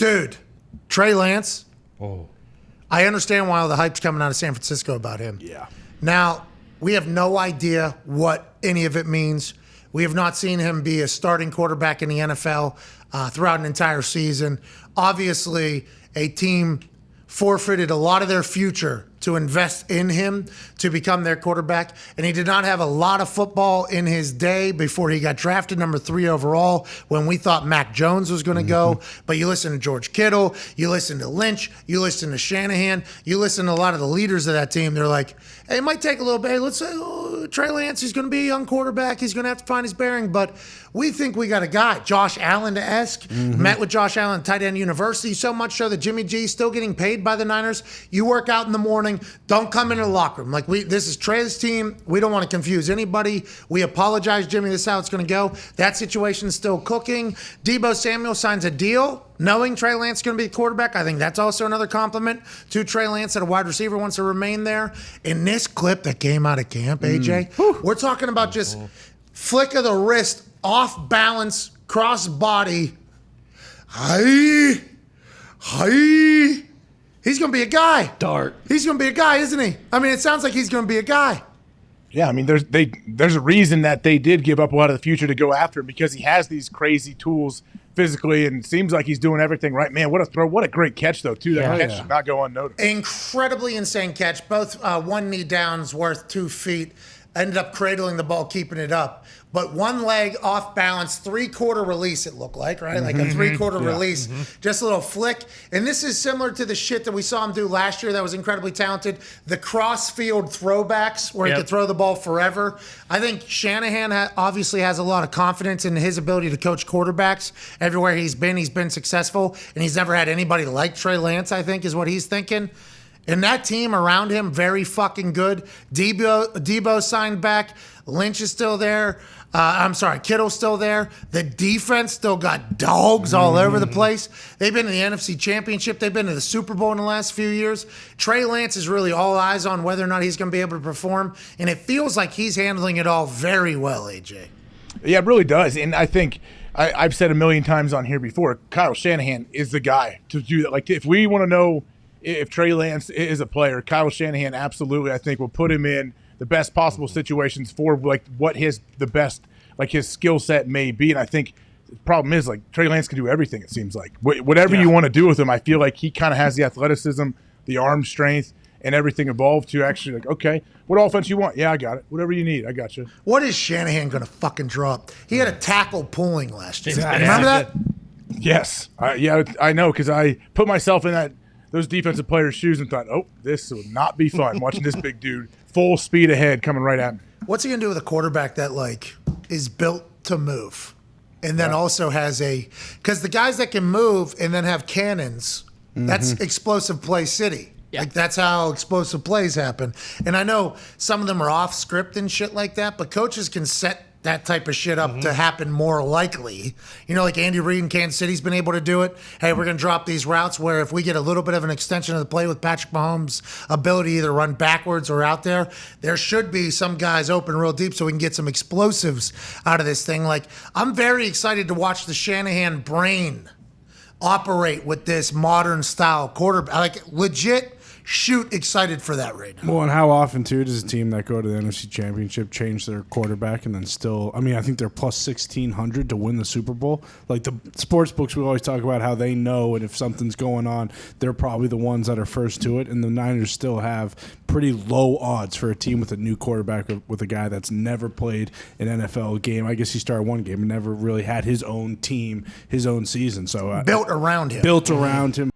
Dude, Trey Lance. Oh. I understand why all the hype's coming out of San Francisco about him. Yeah. Now, we have no idea what any of it means. We have not seen him be a starting quarterback in the NFL throughout an entire season. Obviously, a team forfeited a lot of their future to invest in him to become their quarterback. And he did not have a lot of football in his day before he got drafted number 3 overall when we thought Mac Jones was going to go. But you listen to George Kittle, you listen to Lynch, you listen to Shanahan, you listen to a lot of the leaders of that team. They're like, hey, it might take a little bit. Let's say Trey Lance, he's going to be a young quarterback. He's going to have to find his bearing. But we think we got a guy, Josh Allen-esque. Met with Josh Allen at Tight End University, so much so that Jimmy G is still getting paid by the Niners. You work out in the morning. Don't come into the locker room. Like, this is Trey's team. We don't want to confuse anybody. We apologize, Jimmy. This is how it's going to go. That situation is still cooking. Deebo Samuel signs a deal knowing Trey Lance is going to be the quarterback. I think that's also another compliment to Trey Lance that a wide receiver wants to remain there. In this clip that came out of camp, AJ, we're talking about just flick of the wrist, off balance, cross body. Hi. He's going to be a guy. Dart. He's going to be a guy, isn't he? I mean, it sounds like he's going to be a guy. Yeah, I mean, there's a reason that they did give up a lot of the future to go after him because he has these crazy tools physically and it seems like he's doing everything right. Man, what a throw. What a great catch, though, too. That catch should not go unnoticed. Incredibly insane catch. Both one knee downs worth 2 feet. Ended up cradling the ball, keeping it up. But one leg off balance, 3/4 release, it looked like, right? Like a 3/4 release, just a little flick. And this is similar to the shit that we saw him do last year that was incredibly talented. The cross-field throwbacks where he could throw the ball forever. I think Shanahan obviously has a lot of confidence in his ability to coach quarterbacks. Everywhere he's been successful. And he's never had anybody like Trey Lance, I think, is what he's thinking. And that team around him, very fucking good. Deebo signed back. Lynch is still there. Kittle's still there. The defense still got dogs all over the place. They've been in the NFC Championship. They've been to the Super Bowl in the last few years. Trey Lance is really all eyes on whether or not he's going to be able to perform. And it feels like he's handling it all very well, AJ. Yeah, it really does. And I think I've said a million times on here before, Kyle Shanahan is the guy to do that. Like, if we want to know if Trey Lance is a player, Kyle Shanahan absolutely, I think, will put him in the best possible situations for like what his skill set may be. And I think the problem is, like, Trey Lance can do everything, it seems like. Whatever you want to do with him, I feel like he kind of has the athleticism, the arm strength, and everything evolved to actually, like, okay, what offense you want? Yeah, I got it. Whatever you need, I got you. What is Shanahan going to fucking drop? He had a tackle pulling last year. Remember that? Yes. I know, because I put myself in those defensive players' shoes and thought, oh, this will not be fun watching this big dude full speed ahead coming right at me. What's he going to do with a quarterback that, like, is built to move and then also has because the guys that can move and then have cannons, that's explosive play city. Yeah. Like, that's how explosive plays happen. And I know some of them are off script and shit like that, but coaches can set that type of shit up to happen more likely. You know, like Andy Reid in Kansas City's been able to do it. Hey, we're going to drop these routes where if we get a little bit of an extension of the play with Patrick Mahomes' ability to either run backwards or out there should be some guys open real deep so we can get some explosives out of this thing. Like, I'm very excited to watch the Shanahan brain operate with this modern style quarterback. Like, legit shoot excited for that right now. Well, and how often, too, does a team that go to the NFC Championship change their quarterback and then still, I mean, I think they're plus 1,600 to win the Super Bowl. Like, the sports books, we always talk about how they know, and if something's going on, they're probably the ones that are first to it. And the Niners still have pretty low odds for a team with a new quarterback, with a guy that's never played an NFL game. I guess he started one game and never really had his own team, his own season. So built around him.